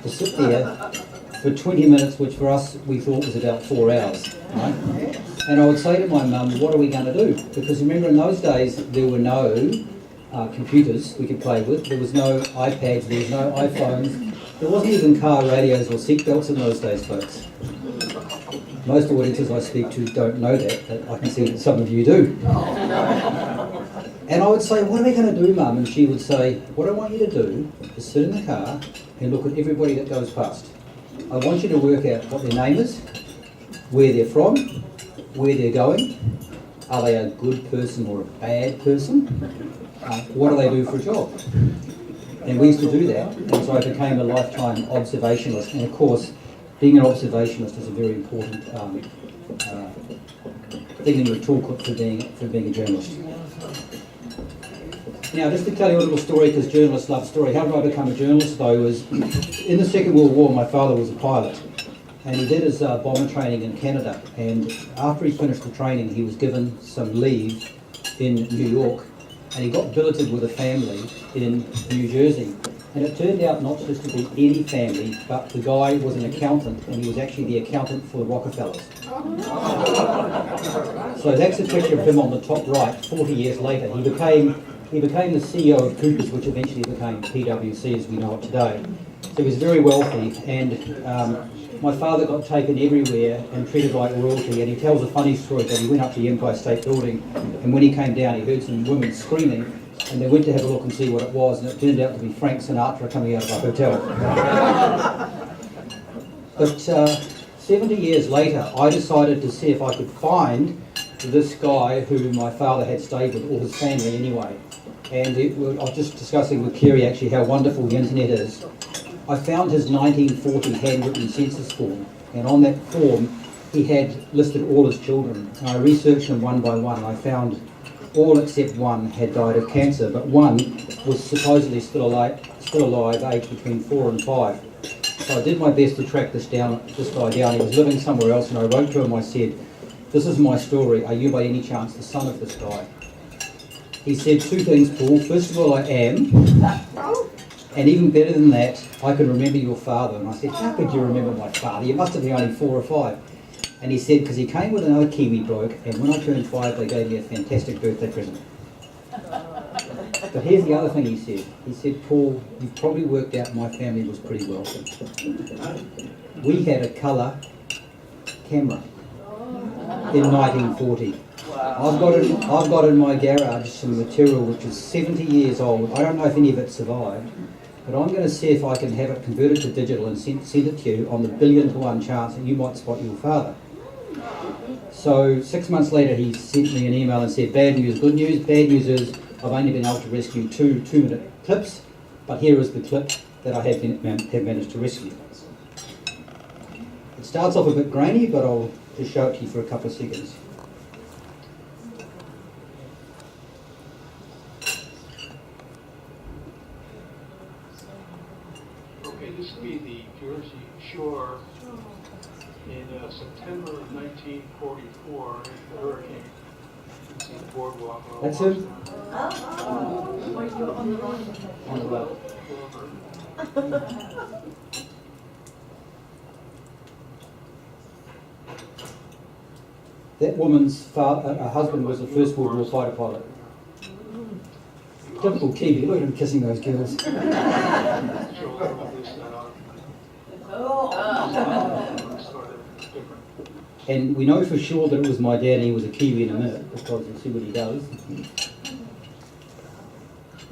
to sit there for 20 minutes, which for us we thought was about 4 hours, right? And I would say to my mum, what are we going to do? Because remember, in those days there were no computers we could play with, there was no iPads, there was no iPhones, there wasn't even car radios or seatbelts in those days, folks. Most audiences I speak to don't know that, but I can see that some of you do. And I would say, what are we going to do, Mum? And she would say, what I want you to do is sit in the car and look at everybody that goes past. I want you to work out what their name is, where they're from, where they're going. Are they a good person or a bad person? What do they do for a job? And we used to do that, and so I became a lifetime observationalist. And of course, being an observationalist is a very important thing in your toolkit for being a journalist. Now, just to tell you a little story, because journalists love story. How did I become a journalist, though, was in the Second World War, my father was a pilot, and he did his bomber training in Canada, and after he finished the training, he was given some leave in New York, and he got billeted with a family in New Jersey. And it turned out not just to be any family, but the guy was an accountant, and he was actually the accountant for the Rockefellers. So that's a picture of him on the top right, 40 years later. He became the CEO of Coopers, which eventually became PwC as we know it today. So he was very wealthy, and my father got taken everywhere and treated like royalty, and he tells a funny story that he went up to the Empire State Building, and when he came down he heard some women screaming, and they went to have a look and see what it was, and it turned out to be Frank Sinatra coming out of a hotel. But 70 years later, I decided to see if I could find this guy who my father had stayed with, or his family anyway. And I was just discussing with Kerry actually how wonderful the internet is. I found his 1940 handwritten census form, and on that form he had listed all his children. And I researched them one by one, and I found all except one had died of cancer, but one was supposedly still alive, aged between 4 and 5. So I did my best to track this guy down. He was living somewhere else, and I wrote to him, I said, "This is my story. Are you by any chance the son of this guy?" He said 2 things, Paul. First of all, I am. And even better than that, I can remember your father. And I said, how could you remember my father? You must have been only 4 or 5. And he said, because he came with another Kiwi bloke, and when I turned 5, they gave me a fantastic birthday present. But here's the other thing he said. He said, Paul, you've probably worked out my family was pretty wealthy. We had a colour camera in 1940. I've got in my garage some material which is 70 years old. I don't know if any of it survived, but I'm going to see if I can have it converted to digital and send it to you on the 1,000,000,000 chance that you might spot your father. So 6 months later he sent me an email and said, bad news, good news. Bad news is I've only been able to rescue 2 2-minute clips, but here is the clip that I have managed to rescue. It starts off a bit grainy, but I'll just show it to you for a couple of seconds. This would be the Jersey Shore in September of 1944, the hurricane. You can see the boardwalk. That's him? On the right. On the left. That woman's husband was a First World War fighter pilot. Typical Kiwi, look at him kissing those girls. And we know for sure that it was my dad, and he was a Kiwi in a minute, because you'll see what he does.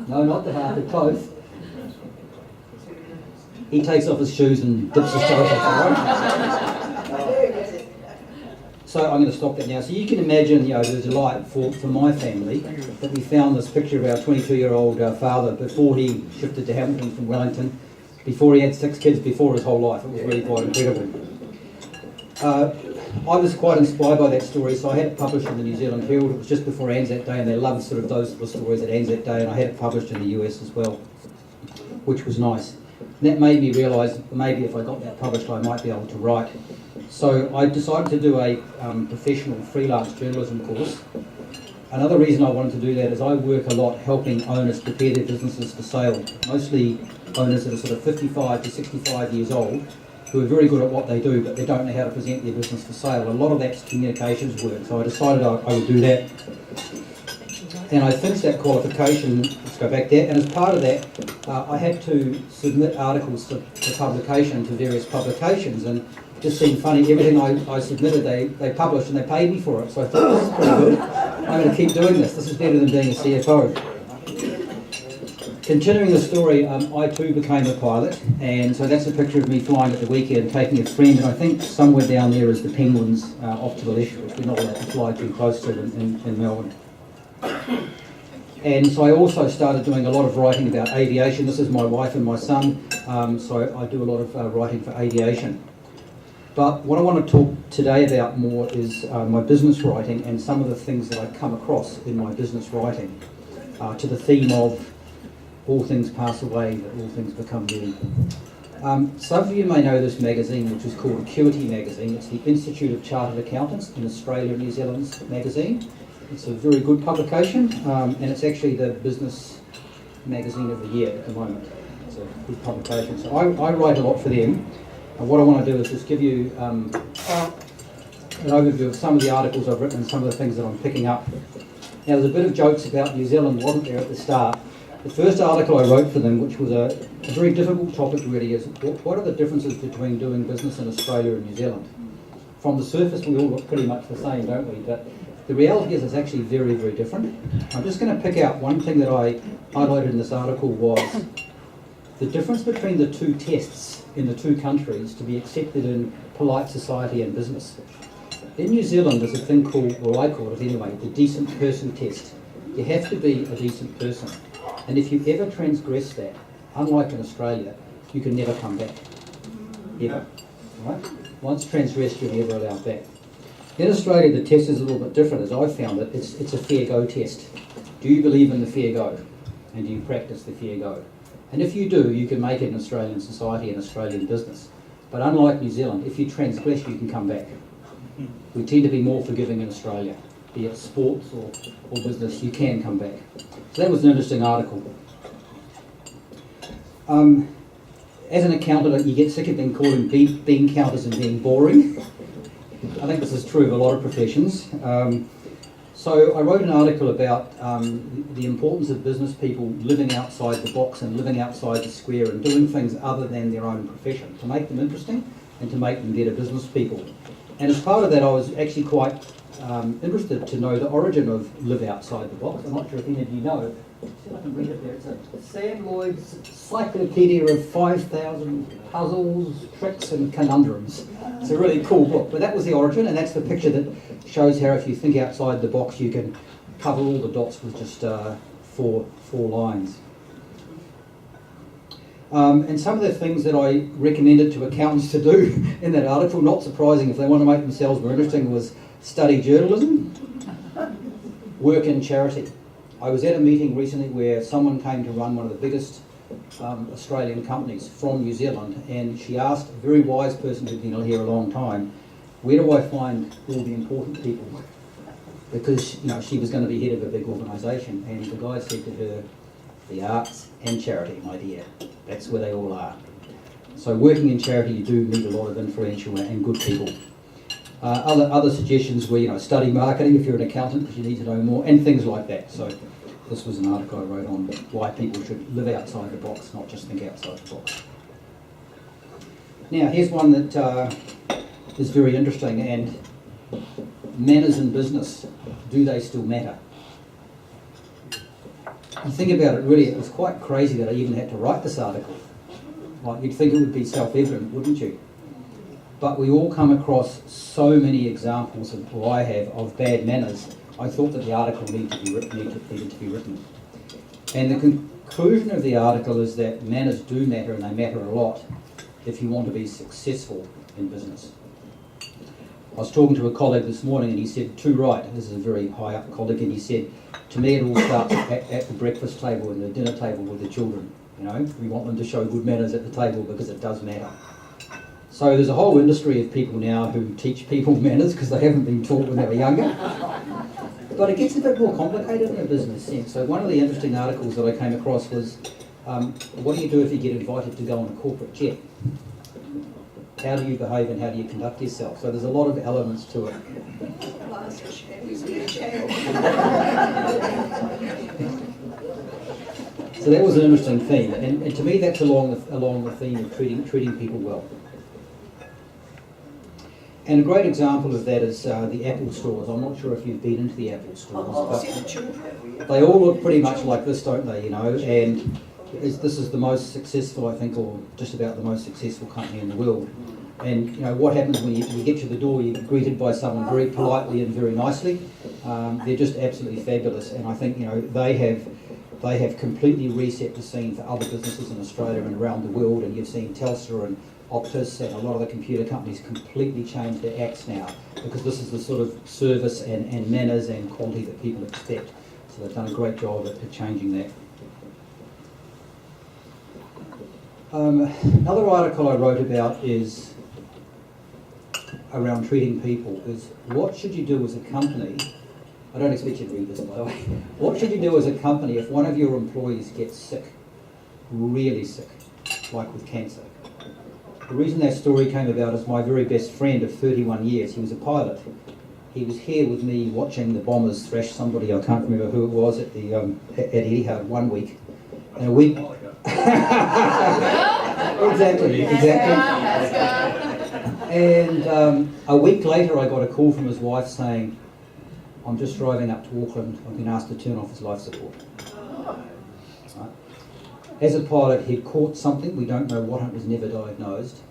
No, not the heart, the close. He takes off his shoes and dips his toes off. So I'm going to stop that now. So you can imagine, the delight for my family that we found this picture of our 22-year-old father before he shifted to Hamilton from Wellington, before he had 6 kids, before his whole life. It was really quite incredible. I was quite inspired by that story, so I had it published in the New Zealand Herald. It was just before Anzac Day, and they loved sort of those sort of stories at Anzac Day, and I had it published in the US as well, which was nice. And that made me realise maybe if I got that published, I might be able to write. So I decided to do a professional freelance journalism course. Another reason I wanted to do that is I work a lot helping owners prepare their businesses for sale, mostly owners that are sort of 55 to 65 years old, who are very good at what they do, but they don't know how to present their business for sale. A lot of that's communications work, so I decided I would do that. And I finished that qualification, let's go back there, and as part of that, I had to submit articles for publication to various publications, and it just seemed funny, everything I submitted, they published and they paid me for it, so I thought, this is pretty good, I'm going to keep doing this, is better than being a CFO. Continuing the story, I too became a pilot, and so that's a picture of me flying at the weekend, taking a friend, and I think somewhere down there is the Penguins off to the left, which we're not allowed to fly too close to in Melbourne. And so I also started doing a lot of writing about aviation. This is my wife and my son, so I do a lot of writing for aviation. But what I want to talk today about more is my business writing and some of the things that I come across in my business writing, to the theme of all things pass away, but all things become new. Some of you may know this magazine, which is called Acuity magazine. It's the Institute of Chartered Accountants in Australia and New Zealand's magazine. It's a very good publication, and it's actually the business magazine of the year at the moment. It's a good publication. So I write a lot for them. And what I want to do is just give you an overview of some of the articles I've written and some of the things that I'm picking up. Now, there's a bit of jokes about New Zealand, wasn't there, at the start? The first article I wrote for them, which was a very difficult topic really, is what are the differences between doing business in Australia and New Zealand? From the surface, we all look pretty much the same, don't we? But the reality is it's actually very, very different. I'm just going to pick out one thing that I highlighted in this article was the difference between the two tests in the two countries to be accepted in polite society and business. In New Zealand, there's a thing called, or I call it anyway, the decent person test. You have to be a decent person. And if you ever transgress that, unlike in Australia, you can never come back. Ever. Right? Once transgressed, you're never allowed back. In Australia, the test is a little bit different, as I've found it. It's a fair go test. Do you believe in the fair go? And do you practice the fair go? And if you do, you can make it in Australian society and Australian business. But unlike New Zealand, if you transgress, you can come back. We tend to be more forgiving in Australia. Be it sports or business, you can come back. So that was an interesting article. As an accountant, you get sick of being called bean counters and being boring. I think this is true of a lot of professions. So I wrote an article about the importance of business people living outside the box and living outside the square and doing things other than their own profession to make them interesting and to make them better business people. And as part of that, I was actually quite interested to know the origin of live outside the box. I'm not sure if any of you know. See if I can read it there. It's a Sam Lloyd's Encyclopedia of 5,000 puzzles, tricks and conundrums. It's a really cool book. But that was the origin, and that's the picture that shows how if you think outside the box you can cover all the dots with just four lines. And some of the things that I recommended to accountants to do in that article, not surprising if they want to make themselves more interesting, was study journalism, work in charity. I was at a meeting recently where someone came to run one of the biggest Australian companies from New Zealand, and she asked a very wise person who'd been here a long time, where do I find all the important people? Because she was going to be head of a big organisation, and the guy said to her, the arts and charity, my dear, that's where they all are. So working in charity, you do meet a lot of influential and good people. Other suggestions were, study marketing if you're an accountant because you need to know more, and things like that. So this was an article I wrote on why people should live outside the box, not just think outside the box. Now, here's one that is very interesting, and manners in business, do they still matter? You think about it, really, it was quite crazy that I even had to write this article. Like, you'd think it would be self-evident, wouldn't you? But we all come across so many examples, or I have, of bad manners. I thought that the article needed to be written. And the conclusion of the article is that manners do matter, and they matter a lot if you want to be successful in business. I was talking to a colleague this morning, and he said, too right, this is a very high up colleague, and he said, to me it all starts at the breakfast table and the dinner table with the children. We want them to show good manners at the table because it does matter. So there's a whole industry of people now who teach people manners because they haven't been taught when they were younger. But it gets a bit more complicated in a business sense. So one of the interesting articles that I came across was What do you do if you get invited to go on a corporate jet? How do you behave and how do you conduct yourself? So there's a lot of elements to it. So that was an interesting theme, and to me that's along the theme of treating people well. And a great example of that is the Apple stores. I'm not sure if you've been into the Apple stores, but they all look pretty much like this, don't they? You know, and this is the most successful, I think, or just about the most successful company in the world. And you know what happens when you get to the door, you get greeted by someone very politely and very nicely. They're just absolutely fabulous, and I think they have completely reset the scene for other businesses in Australia and around the world. And you've seen Telstra and Optus and a lot of the computer companies completely change their acts now, because this is the sort of service and manners and quality that people expect. So they've done a great job at changing that. Another article I wrote about is around treating people, is what should you do as a company? I don't expect you to read this, by the way. What should you do as a company if one of your employees gets sick, really sick, like with cancer? The reason that story came about is my very best friend of 31 years, he was a pilot. He was here with me watching the bombers thrash somebody, I can't remember who it was, at the at Etihad one week. And a week... Exactly. And a week later I got a call from his wife saying, I'm just driving up to Auckland, I've been asked to turn off his life support. Right. As a pilot, he'd caught something, we don't know what, it was never diagnosed,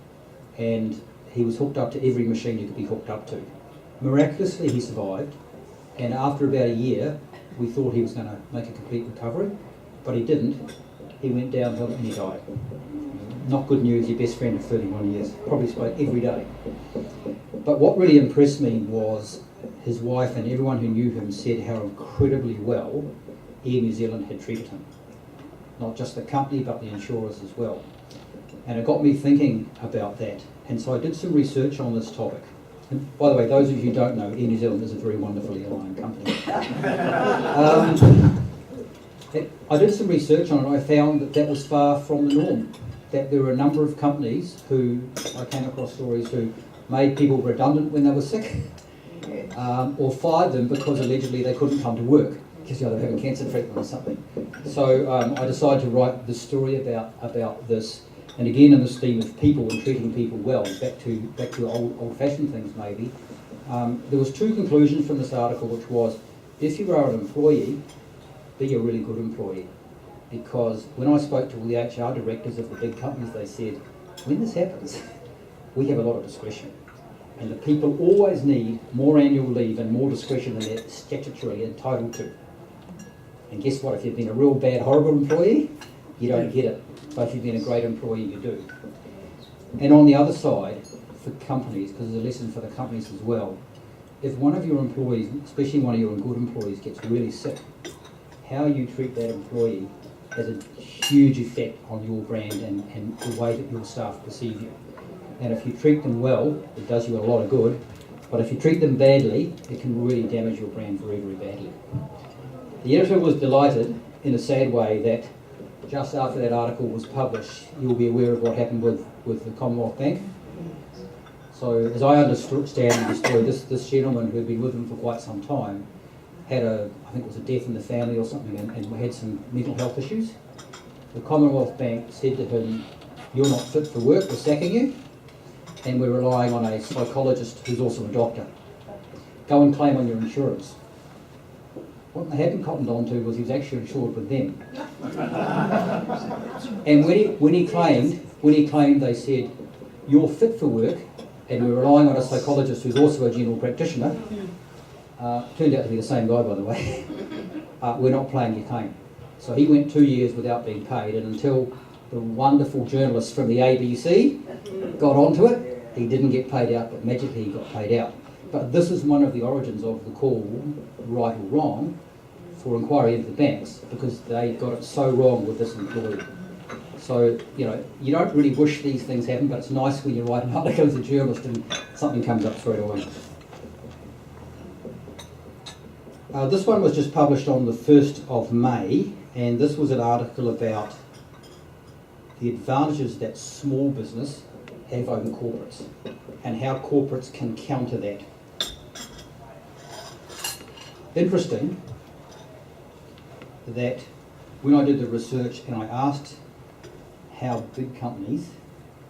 and he was hooked up to every machine you could be hooked up to. Miraculously he survived, and after about a year we thought he was going to make a complete recovery, but he didn't. He went downhill and he died. Not good news, your best friend of 31 years, probably spoke every day. But what really impressed me was his wife and everyone who knew him said how incredibly well Air New Zealand had treated him. Not just the company, but the insurers as well. And it got me thinking about that. And so I did some research on this topic. And by the way, those of you who don't know, Air New Zealand is a very wonderful airline company. I did some research on it, and I found that that was far from the norm. That there were a number of companies who, I came across stories who made people redundant when they were sick, or fired them because allegedly they couldn't come to work because they were having cancer treatment or something. So I decided to write this story about this, and again in this theme of people and treating people well, back to old-fashioned things maybe. There was two conclusions from this article, which was, if you are an employee, be a really good employee. Because when I spoke to all the HR directors of the big companies, they said, when this happens, we have a lot of discretion. And the people always need more annual leave and more discretion than they're statutorily entitled to. And guess what? If you've been a real bad, horrible employee, you don't get it. But if you've been a great employee, you do. And on the other side, for companies, because there's a lesson for the companies as well, if one of your employees, especially one of your good employees, gets really sick, how you treat that employee has a huge effect on your brand and the way that your staff perceive you. And if you treat them well, it does you a lot of good, but if you treat them badly, it can really damage your brand very, very badly. The editor was delighted, in a sad way, that just after that article was published, you'll be aware of what happened with the Commonwealth Bank. So, as I understand the story, this gentleman who had been with them for quite some time had I think it was a death in the family or something, and had some mental health issues. The Commonwealth Bank said to him, you're not fit for work, we're sacking you, and we're relying on a psychologist who's also a doctor. Go and claim on your insurance. What they hadn't cottoned on to was he was actually insured with them. And when he claimed, they said, you're fit for work, and we're relying on a psychologist who's also a general practitioner. Turned out to be the same guy, by the way. We're not paying your claim. So he went 2 years without being paid, and until the wonderful journalists from the ABC got onto it, he didn't get paid out, but magically he got paid out. But this is one of the origins of the call, right or wrong, for inquiry into the banks, because they got it so wrong with this employee. So, you don't really wish these things happen, but it's nice when you write an article as a journalist and something comes up straight away. This one was just published on the 1st of May, and this was an article about the advantages that small business have over corporates and how corporates can counter that. Interesting that when I did the research and I asked how big companies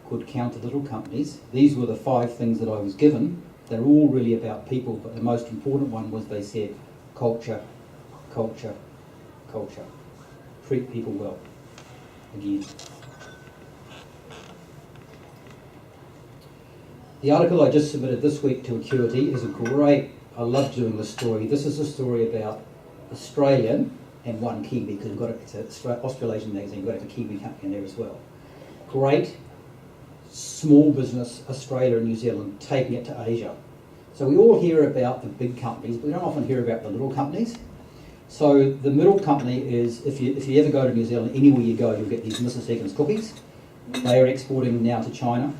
could counter little companies, these were the 5 things that I was given. They're all really about people, but the most important one was they said culture, culture, culture. Treat people well. Again. The article I just submitted this week to Acuity is a great, I love doing this story. This is a story about Australian and one Kiwi, because we've got it's an Australasian magazine, we've got a Kiwi company in there as well. Great small business, Australia and New Zealand, taking it to Asia. So we all hear about the big companies, but we don't often hear about the little companies. So the middle company is, if you ever go to New Zealand, anywhere you go, you'll get these Mrs. Higgins cookies. They are exporting now to China.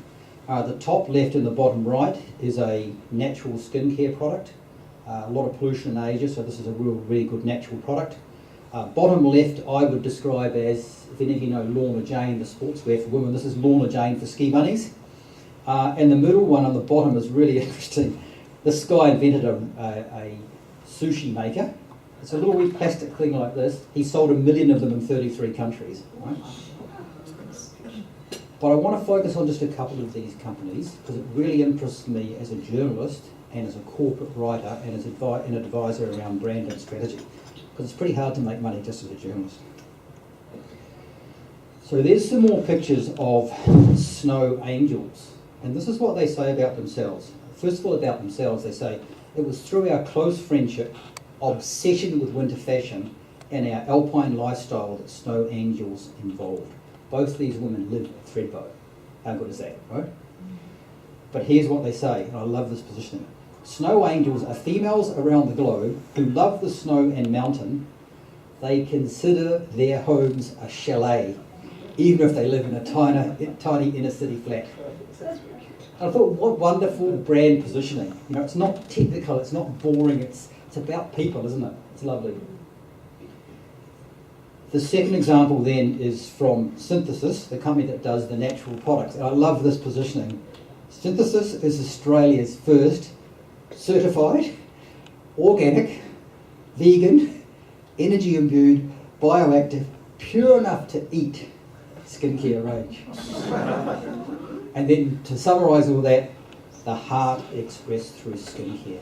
The top left and the bottom right is a natural skincare product. A lot of pollution in Asia, so this is a really good natural product. Bottom left I would describe as, if any of you know Lorna Jane, the sportswear for women, this is Lorna Jane for ski bunnies. And the middle one on the bottom is really interesting. This guy invented a sushi maker. It's a little wee plastic thing like this. He sold 1 million of them in 33 countries. Right? But I want to focus on just a couple of these companies because it really interests me as a journalist and as a corporate writer and as an advisor around brand and strategy. Because it's pretty hard to make money just as a journalist. So there's some more pictures of snow angels. And this is what they say about themselves. First of all, about themselves, they say, it was through our close friendship, obsession with winter fashion, and our alpine lifestyle that snow angels involved. Both these women live at Thredbo. How good is that, right? But here's what they say, and I love this positioning. Snow angels are females around the globe who love the snow and mountain. They consider their homes a chalet, even if they live in a tiny inner city flat. And I thought, what wonderful brand positioning. You know, it's not technical, it's not boring, it's about people, isn't it? It's lovely. The second example then is from Synthesis, the company that does the natural products. And I love this positioning. Synthesis is Australia's first certified, organic, vegan, energy-imbued, bioactive, pure enough to eat skincare range. And then to summarise all that, the heart expressed through skincare.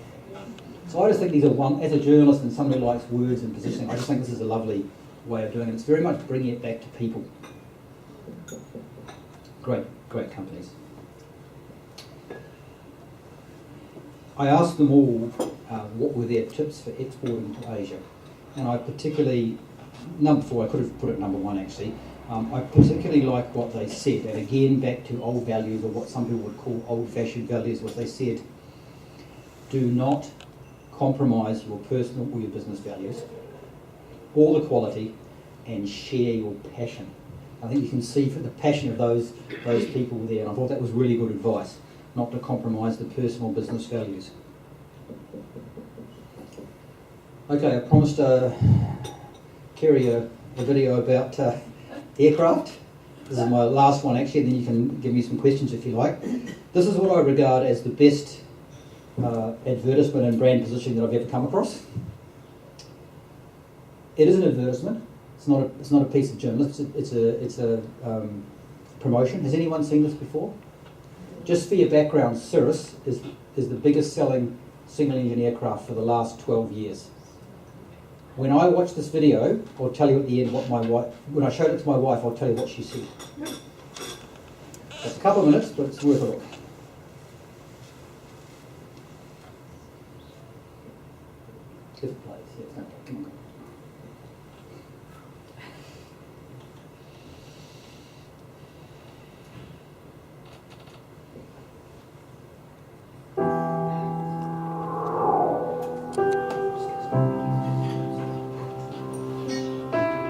So I just think these are as a journalist and somebody who likes words and positioning, I just think this is a lovely way of doing it. It's very much bringing it back to people. Great companies. I asked them all what were their tips for exporting to Asia. And I particularly, number 4, I could have put it number 1 actually, I particularly like what they said, and again back to old values, or what some people would call old-fashioned values, what they said, do not compromise your personal or your business values, or the quality, and share your passion. I think you can see for the passion of those people there, and I thought that was really good advice, not to compromise the personal business values. Okay, I promised Kerry a video about aircraft. This is my last one actually, and then you can give me some questions if you like. This is what I regard as the best advertisement and brand positioning that I've ever come across. It is an advertisement. It's not a piece of journalism. It's a promotion. Has anyone seen this before? Just for your background, Cirrus is the biggest selling single engine aircraft for the last 12 years. When I watch this video, I'll tell you at the end what when I showed it to my wife, I'll tell you what she said. It's a couple of minutes, but it's worth a look. If it plays, yeah, okay, come on.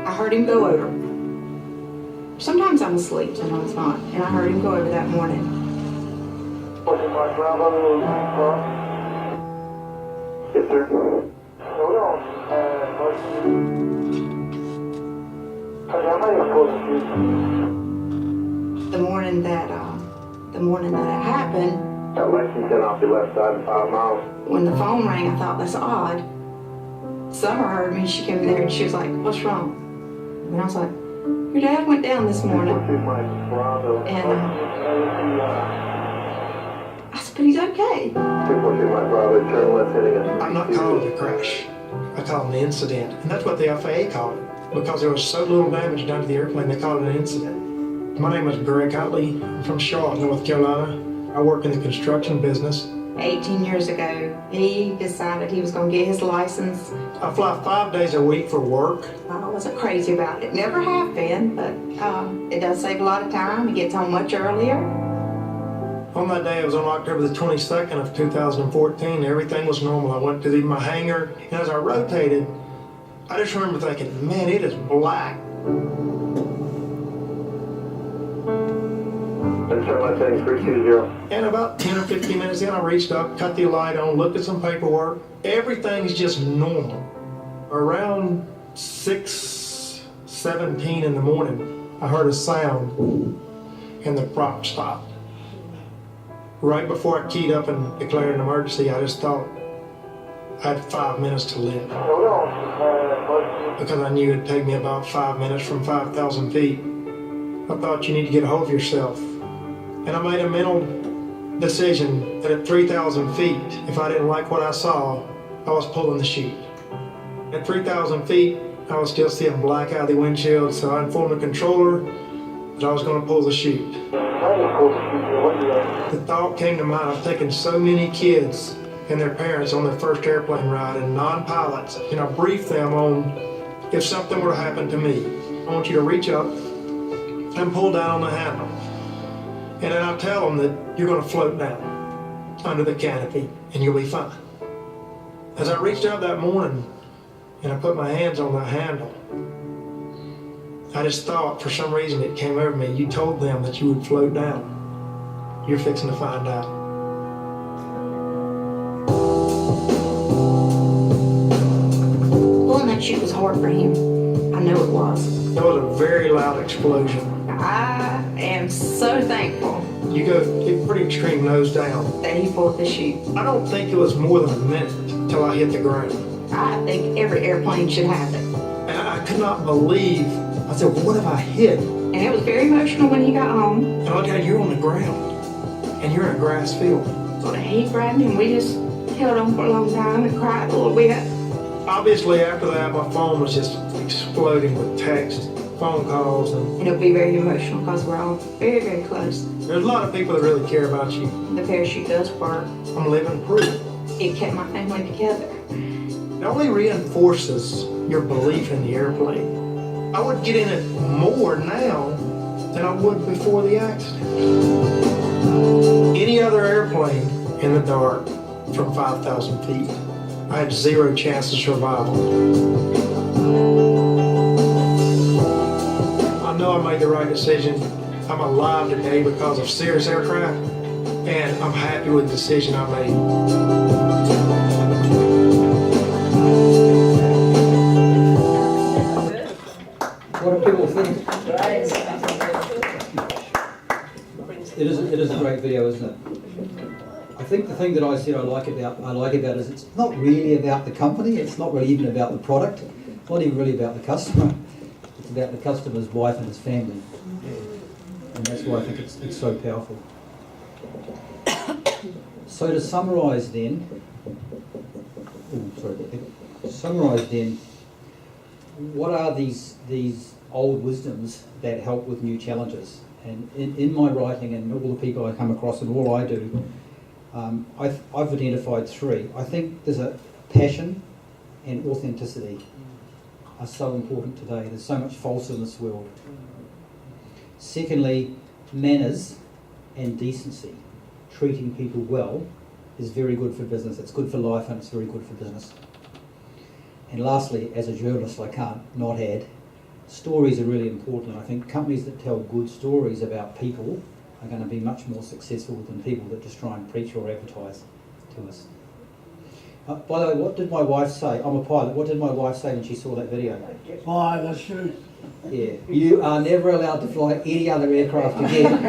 I heard him go over. Sometimes I'm asleep, sometimes not. And I heard him go over that morning. Pushing my ground level cross. Yes, sir. Hold on. Motion. How many explosives? the morning that it happened, At Lexington off the left side, 5 miles. when the phone rang, I thought, that's odd. Summer heard me, she came there and she was like, what's wrong? And I was like, your dad went down this morning. And I said, but he's okay. 242 Mike Bravo, turn left heading at I'm not calling it a crash. I call it an incident. And that's what the FAA called it. Because there was so little damage done to the airplane, they called it an incident. My name is Greg Utley. I'm from Charlotte, North Carolina. I work in the construction business. 18 years ago, he decided he was going to get his license. I fly 5 days a week for work. I wasn't crazy about it. Never have been, but it does save a lot of time. He gets home much earlier. On that day, it was on October the 22nd of 2014. Everything was normal. I went to my hangar, and as I rotated, I just remember thinking, man, it is black. Turn left heading 320. And about 10 or 15 minutes in, I reached up, cut the light on, looked at some paperwork. Everything's just normal. Around 6:17 in the morning, I heard a sound, and the prop stopped. Right before I keyed up and declared an emergency, I just thought I had 5 minutes to live. Hold on. Because I knew it'd take me about 5 minutes from 5,000 feet. I thought you need to get a hold of yourself. And I made a mental decision that at 3,000 feet, if I didn't like what I saw, I was pulling the chute. At 3,000 feet, I was still seeing black out of the windshield, so I informed the controller that I was going to pull the chute. The thought came to mind, I've taken so many kids and their parents on their first airplane ride and non-pilots, and I briefed them on if something were to happen to me, I want you to reach up and pull down on the handle. And then I'll tell them that you're going to float down under the canopy and you'll be fine. As I reached out that morning and I put my hands on that handle, I just thought, for some reason it came over me, you told them that you would float down. You're fixing to find out. Pulling that chute was hard for him. I know it was. There was a very loud explosion. I am so thankful You go pretty extreme nose down. that he pulled the chute. I don't think it was more than a minute till I hit the ground. I think every airplane should have it. And I could not believe, I said, well, what have I hit? And it was very emotional when he got home. And I looked at you're on the ground and you're in a grass field. So he grabbed him. We just held on for a long time and cried a little bit. Obviously, after that, my phone was just exploding with text, phone calls, and And it'll be very emotional because we're all very, very close. there's a lot of people that really care about you. The parachute does work. I'm living proof. It kept my family together. It only reinforces your belief in the airplane. I would get in it more now than I would before the accident. Any other airplane in the dark from 5,000 feet, I had zero chance of survival. I know I made the right decision. I'm alive today because of Cirrus Aircraft, and I'm happy with the decision I made. What do people think? It is a great video, isn't it? I think the thing that I said I like about it is it's not really about the company. It's not really even about the product. It's not even really about the customer. It's about the customer's wife and his family, and that's why I think it's so powerful. So to summarise then, what are these old wisdoms that help with new challenges? And in my writing and all the people I come across and all I do, I've identified three. I think there's a passion and authenticity are so important today. There's so much falsehood in this world. Secondly, manners and decency. Treating people well is very good for business. It's good for life and it's very good for business. And lastly, as a journalist, I can't not add, stories are really important. I think companies that tell good stories about people are going to be much more successful than people that just try and preach or advertise to us. By the way, what did my wife say? I'm a pilot. What did my wife say when she saw that video? Fly the chute. Yeah, you are never allowed to fly any other aircraft again.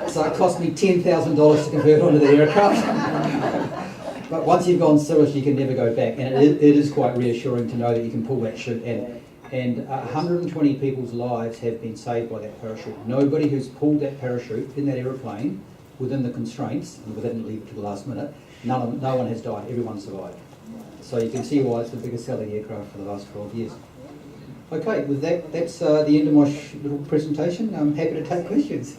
So it cost me $10,000 to convert onto the aircraft. But once you've gone serious, you can never go back, and it is quite reassuring to know that you can pull that chute, and 120 people's lives have been saved by that parachute. Nobody who's pulled that parachute in that aeroplane within the constraints, and we didn't leave it to the last minute, no one has died, everyone survived. So you can see why it's the biggest selling aircraft for the last 12 years. Okay, with that, that's the end of my little presentation. I'm happy to take questions.